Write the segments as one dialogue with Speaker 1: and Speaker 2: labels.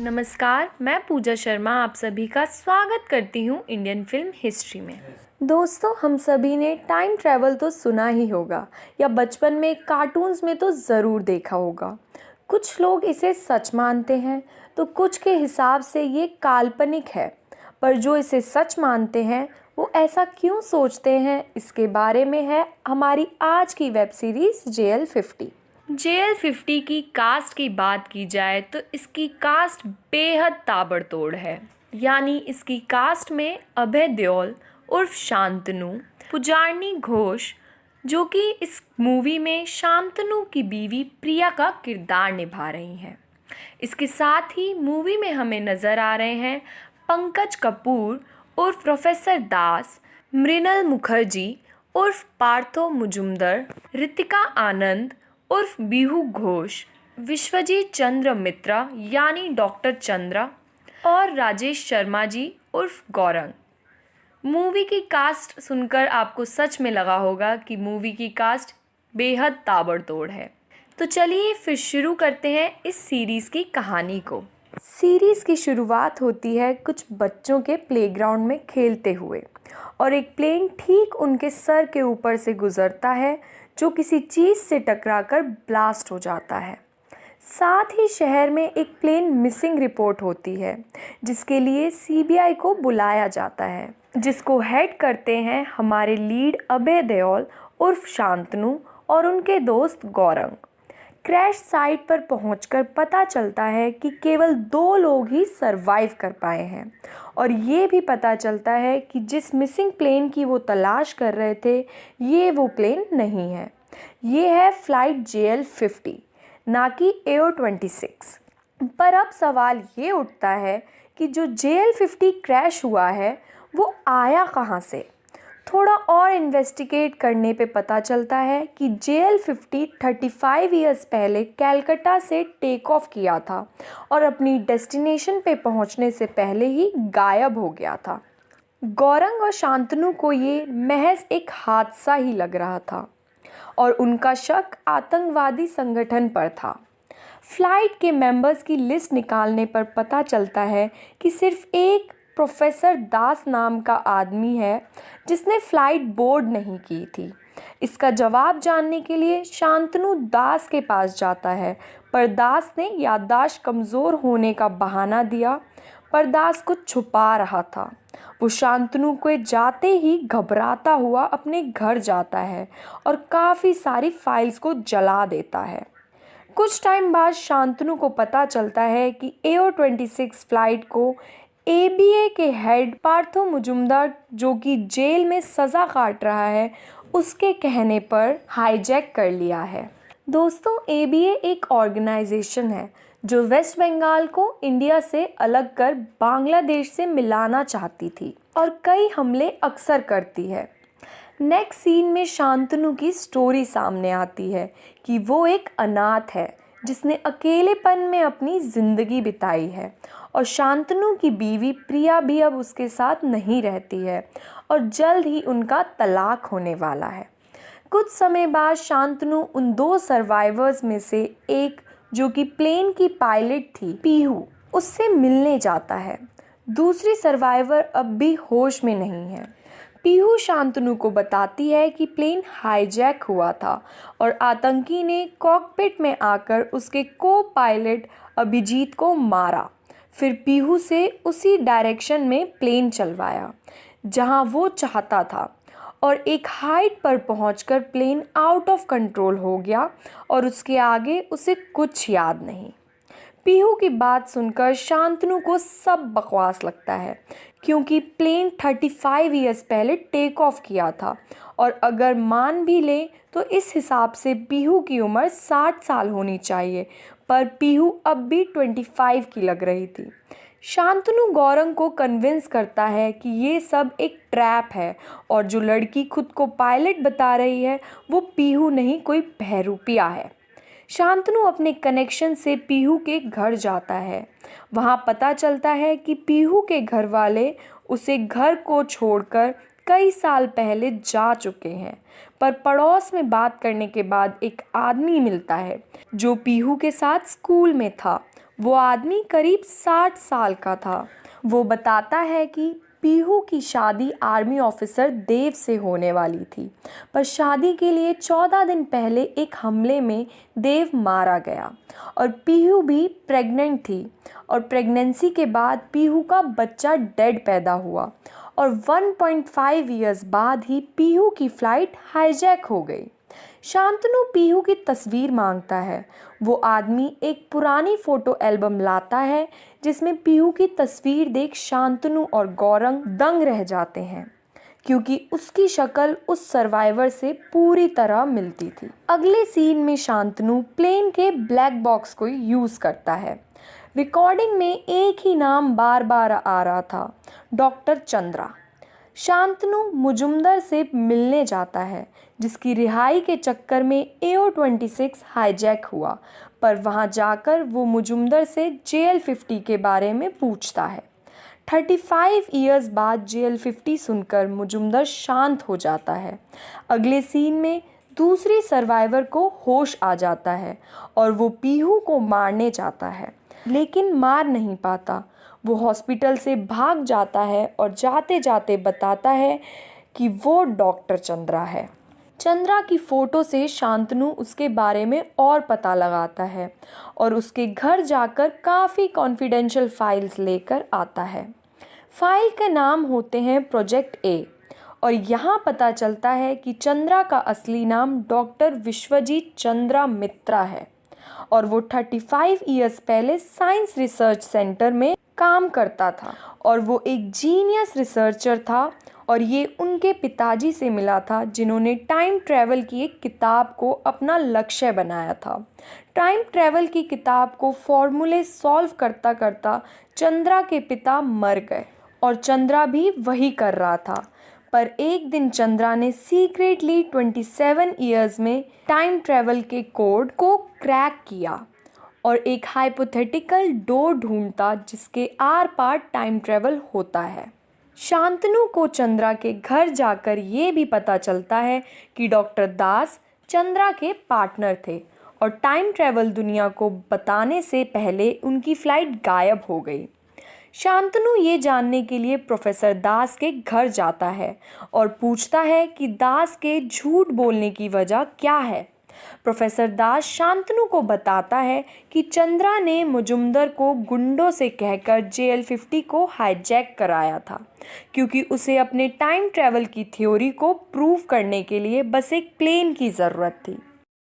Speaker 1: नमस्कार, मैं पूजा शर्मा आप सभी का स्वागत करती हूँ इंडियन फिल्म हिस्ट्री में। दोस्तों, हम सभी ने टाइम ट्रैवल तो सुना ही होगा या बचपन में कार्टून्स में तो ज़रूर देखा होगा। कुछ लोग इसे सच मानते हैं तो कुछ के हिसाब से ये काल्पनिक है, पर जो इसे सच मानते हैं वो ऐसा क्यों सोचते हैं, इसके बारे में है हमारी आज की वेब सीरीज़ JL50। JL50 की कास्ट की बात की जाए तो इसकी कास्ट बेहद ताबड़तोड़ है। यानी इसकी कास्ट में अभय देओल उर्फ शांतनु, पुजारनी घोष जो कि इस मूवी में शांतनु की बीवी प्रिया का किरदार निभा रही हैं। इसके साथ ही मूवी में हमें नज़र आ रहे हैं पंकज कपूर उर्फ प्रोफेसर दास, मृणाल मुखर्जी उर्फ पार्थो मुजुमदर, रितिका आनंद उर्फ बीहू घोष, विश्वजीत चंद्र मित्रा यानी डॉक्टर चंद्रा और राजेश शर्मा जी उर्फ गौरंग। मूवी की कास्ट सुनकर आपको सच में लगा होगा कि मूवी की कास्ट बेहद ताबड़तोड़ है। तो चलिए फिर शुरू करते हैं इस सीरीज़ की कहानी को। सीरीज़ की शुरुआत होती है कुछ बच्चों के प्लेग्राउंड में खेलते हुए और एक प्लेन ठीक उनके सर के ऊपर से गुजरता है जो किसी चीज़ से टकराकर ब्लास्ट हो जाता है। साथ ही शहर में एक प्लेन मिसिंग रिपोर्ट होती है जिसके लिए CBI को बुलाया जाता है, जिसको हेड करते हैं हमारे लीड अभय देओल उर्फ शांतनु और उनके दोस्त गौरंग। क्रैश साइट पर पहुंचकर पता चलता है कि केवल 2 लोग ही सरवाइव कर पाए हैं और ये भी पता चलता है कि जिस मिसिंग प्लेन की वो तलाश कर रहे थे ये वो प्लेन नहीं है। ये है फ़्लाइट JL50, ना कि AO26। पर अब सवाल ये उठता है कि जो JL50 क्रैश हुआ है वो आया कहाँ से। थोड़ा और इन्वेस्टिगेट करने पे पता चलता है कि JL50 35 इयर्स पहले कलकत्ता से टेक ऑफ किया था और अपनी डेस्टिनेशन पे पहुंचने से पहले ही गायब हो गया था। गौरंग और शांतनु को ये महज एक हादसा ही लग रहा था और उनका शक आतंकवादी संगठन पर था। फ्लाइट के मेंबर्स की लिस्ट निकालने पर पता चलता है कि सिर्फ एक प्रोफेसर दास नाम का आदमी है जिसने फ़्लाइट बोर्ड नहीं की थी। इसका जवाब जानने के लिए शांतनु दास के पास जाता है, पर दास ने याददाश्त कमज़ोर होने का बहाना दिया। पर दास कुछ छुपा रहा था। वो शांतनु को जाते ही घबराता हुआ अपने घर जाता है और काफ़ी सारी फाइल्स को जला देता है। कुछ टाइम बाद शांतनु को पता चलता है कि AO26 फ़्लाइट को ABA के हेड पार्थो मुजुमदार, जो कि जेल में सज़ा काट रहा है, उसके कहने पर हाईजैक कर लिया है। दोस्तों, ABA एक ऑर्गेनाइजेशन है जो वेस्ट बंगाल को इंडिया से अलग कर बांग्लादेश से मिलाना चाहती थी और कई हमले अक्सर करती है। नेक्स्ट सीन में शांतनु की स्टोरी सामने आती है कि वो एक अनाथ है जिसने अकेलेपन में अपनी ज़िंदगी बिताई है और शांतनु की बीवी प्रिया भी अब उसके साथ नहीं रहती है और जल्द ही उनका तलाक होने वाला है। कुछ समय बाद शांतनु उन 2 सर्वाइवर्स में से एक, जो कि प्लेन की पायलट थी पीहू, उससे मिलने जाता है। दूसरी सर्वाइवर अब भी होश में नहीं है। पीहू शांतनु को बताती है कि प्लेन हाईजैक हुआ था और आतंकी ने कॉकपिट में आकर उसके को पायलट अभिजीत को मारा। फिर पीहू से उसी डायरेक्शन में प्लेन चलवाया जहां वो चाहता था और एक हाइट पर पहुंचकर प्लेन आउट ऑफ कंट्रोल हो गया और उसके आगे उसे कुछ याद नहीं। पीहू की बात सुनकर शांतनु को सब बकवास लगता है क्योंकि प्लेन 35 इयर्स पहले टेक ऑफ किया था और अगर मान भी ले तो इस हिसाब से पीहू की उम्र 60 साल होनी चाहिए, पर पीहू अब भी 25 की लग रही थी। शांतनु गौरंग को कन्विंस करता है कि ये सब एक ट्रैप है और जो लड़की खुद को पायलट बता रही है वो पीहू नहीं, कोई बहरूपिया है। शांतनु अपने कनेक्शन से पीहू के घर जाता है। वहाँ पता चलता है कि पीहू के घर वाले उसे घर को छोड़कर कई साल पहले जा चुके हैं, पर पड़ोस में बात करने के बाद एक आदमी मिलता है जो पीहू के साथ स्कूल में था। वो आदमी करीब 60 साल का था। वो बताता है कि पीहू की शादी आर्मी ऑफिसर देव से होने वाली थी, पर शादी के लिए 14 दिन पहले एक हमले में देव मारा गया और पीहू भी प्रेग्नेंट थी और प्रेगनेंसी के बाद पीहू का बच्चा डेड पैदा हुआ और 1.5 इयर्स बाद ही पीहू की फ़्लाइट हाईजैक हो गई। शांतनु पीहू की तस्वीर मांगता है। वो आदमी एक पुरानी फ़ोटो एल्बम लाता है जिसमें पीहू की तस्वीर देख शांतनु और गौरंग दंग रह जाते हैं, क्योंकि उसकी शक्ल उस सर्वाइवर से पूरी तरह मिलती थी। अगले सीन में शांतनु प्लेन के ब्लैक बॉक्स को यूज़ करता है। रिकॉर्डिंग में एक ही नाम बार बार आ रहा था, डॉक्टर चंद्रा। शांतनु मुजुमदर से मिलने जाता है, जिसकी रिहाई के चक्कर में AO-26 हाईजैक हुआ, पर वहां जाकर वो मुजुमदर से JL-50 के बारे में पूछता है। 35 इयर्स बाद JL-50 सुनकर मुजुमदर शांत हो जाता है। अगले सीन में दूसरी सर्वाइवर को होश आ जाता है और वो पीहू को मारने जाता है, लेकिन मार नहीं पाता। वो हॉस्पिटल से भाग जाता है और जाते जाते बताता है कि वो डॉक्टर चंद्रा है। चंद्रा की फ़ोटो से शांतनु उसके बारे में और पता लगाता है और उसके घर जाकर काफ़ी कॉन्फिडेंशियल फाइल्स लेकर आता है। फाइल के नाम होते हैं प्रोजेक्ट ए और यहाँ पता चलता है कि चंद्रा का असली नाम डॉक्टर विश्वजीत चंद्रा मित्रा है और वो 35 इयर्स पहले साइंस रिसर्च सेंटर में काम करता था और वो एक जीनियस रिसर्चर था और ये उनके पिताजी से मिला था, जिन्होंने टाइम ट्रैवल की एक किताब को अपना लक्ष्य बनाया था। टाइम ट्रैवल की किताब को फॉर्मूले सॉल्व करता करता चंद्रा के पिता मर गए और चंद्रा भी वही कर रहा था, पर एक दिन चंद्रा ने सीक्रेटली 27 इयर्स में टाइम ट्रैवल के कोड को क्रैक किया और एक हाइपोथेटिकल डोर ढूंढता जिसके आर पार टाइम ट्रैवल होता है। शांतनु को चंद्रा के घर जाकर ये भी पता चलता है कि डॉक्टर दास चंद्रा के पार्टनर थे और टाइम ट्रैवल दुनिया को बताने से पहले उनकी फ़्लाइट गायब हो गई। शांतनु ये जानने के लिए प्रोफेसर दास के घर जाता है और पूछता है कि दास के झूठ बोलने की वजह क्या है। प्रोफेसर दास शांतनु को बताता है कि चंद्रा ने मुजुमदर को गुंडों से कहकर JL-50 को हाईजैक कराया था, क्योंकि उसे अपने टाइम ट्रैवल की थ्योरी को प्रूव करने के लिए बस एक प्लेन की ज़रूरत थी।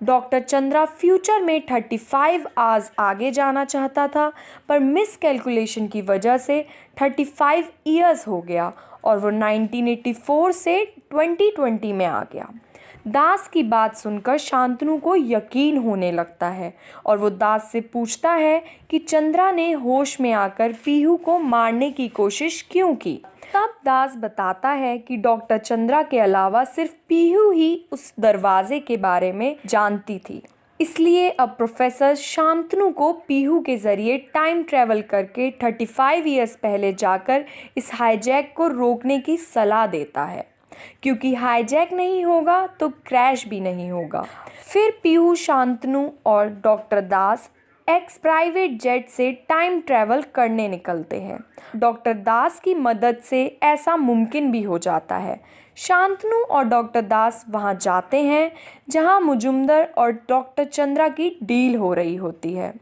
Speaker 1: डॉक्टर चंद्रा फ्यूचर में 35 आवर्स आगे जाना चाहता था, पर मिस कैलकुलेशन की वजह से 35 इयर्स हो गया और वो 1984 से 2020 में आ गया। दास की बात सुनकर शांतनु को यकीन होने लगता है और वो दास से पूछता है कि चंद्रा ने होश में आकर पीहू को मारने की कोशिश क्यों की। तब दास बताता है कि डॉक्टर चंद्रा के अलावा सिर्फ पीहू ही उस दरवाजे के बारे में जानती थी, इसलिए अब प्रोफेसर शांतनु को पीहू के ज़रिए टाइम ट्रैवल करके 35 इयर्स पहले जाकर इस हाईजैक को रोकने की सलाह देता है, क्योंकि हाईजैक नहीं होगा तो क्रैश भी नहीं होगा। फिर पीहू शांतनु और डॉक्टर दास एक्स प्राइवेट जेट से टाइम ट्रैवल करने निकलते हैं। डॉक्टर दास की मदद से ऐसा मुमकिन भी हो जाता है। शांतनु और डॉक्टर दास वहां जाते हैं जहां मुजुमदर और डॉक्टर चंद्रा की डील हो रही होती है।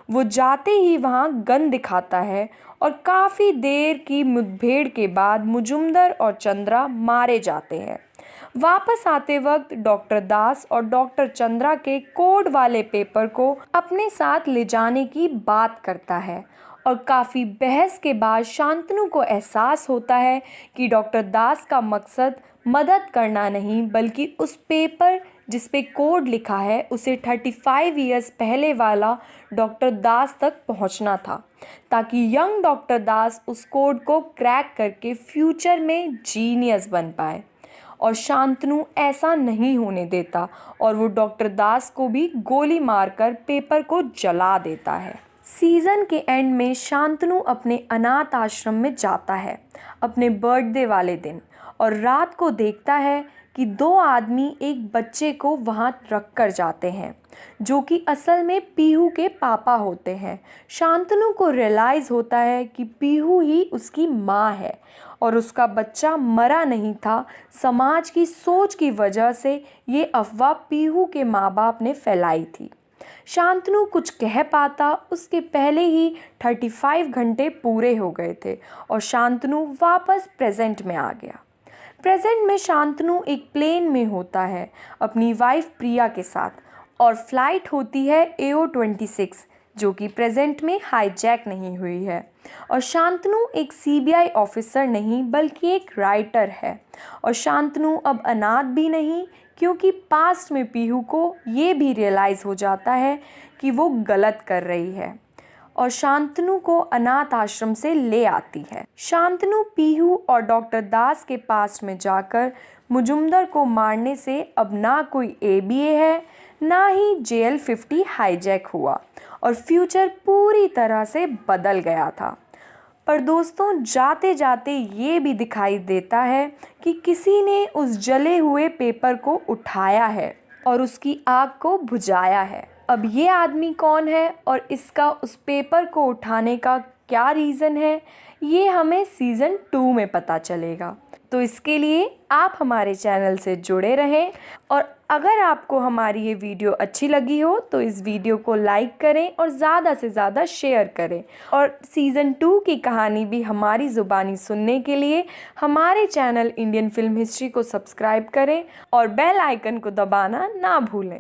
Speaker 1: वो जाते ही वहां गन दिखाता है और काफ़ी देर की मुठभेड़ के बाद मुजुमदर और चंद्रा मारे जाते हैं। वापस आते वक्त डॉक्टर दास और डॉक्टर चंद्रा के कोड वाले पेपर को अपने साथ ले जाने की बात करता है और काफ़ी बहस के बाद शांतनु को एहसास होता है कि डॉक्टर दास का मकसद मदद करना नहीं, बल्कि उस पेपर जिस पे कोड लिखा है उसे 35 इयर्स पहले वाला डॉक्टर दास तक पहुंचना था, ताकि यंग डॉक्टर दास उस कोड को क्रैक करके फ्यूचर में जीनियस बन पाए। और शांतनु ऐसा नहीं होने देता और वो डॉक्टर दास को भी गोली मारकर पेपर को जला देता है। सीज़न के एंड में शांतनु अपने अनाथ आश्रम में जाता है अपने बर्थडे वाले दिन और रात को देखता है कि दो आदमी एक बच्चे को वहाँ रख कर जाते हैं जो कि असल में पीहू के पापा होते हैं। शांतनु को रियलाइज़ होता है कि पीहू ही उसकी माँ है और उसका बच्चा मरा नहीं था। समाज की सोच की वजह से ये अफवाह पीहू के माँ बाप ने फैलाई थी। शांतनु कुछ कह पाता उसके पहले ही 35 घंटे पूरे हो गए थे और शांतनु वापस प्रेजेंट में आ गया। प्रेजेंट में शांतनु एक प्लेन में होता है अपनी वाइफ प्रिया के साथ और फ्लाइट होती है AO26 जो कि प्रेजेंट में हाईजैक नहीं हुई है। और शांतनु एक CBI ऑफिसर नहीं बल्कि एक राइटर है। और शांतनु अब अनाथ भी नहीं, क्योंकि पास्ट में पीहू को ये भी रियलाइज़ हो जाता है कि वो गलत कर रही है और शांतनु को अनाथ आश्रम से ले आती है। शांतनु पीहू और डॉक्टर दास के पास में जाकर मुजुमदर को मारने से अब ना कोई ABA है ना ही JL-50 हाईजैक हुआ और फ्यूचर पूरी तरह से बदल गया था। पर दोस्तों, जाते जाते ये भी दिखाई देता है कि किसी ने उस जले हुए पेपर को उठाया है और उसकी आग को बुझाया है। अब ये आदमी कौन है और इसका उस पेपर को उठाने का क्या रीज़न है, ये हमें सीज़न 2 में पता चलेगा। तो इसके लिए आप हमारे चैनल से जुड़े रहें और अगर आपको हमारी ये वीडियो अच्छी लगी हो तो इस वीडियो को लाइक करें और ज़्यादा से ज़्यादा शेयर करें। और सीज़न 2 की कहानी भी हमारी ज़ुबानी सुनने के लिए हमारे चैनल इंडियन फिल्म हिस्ट्री को सब्सक्राइब करें और बेल आइकन को दबाना ना भूलें।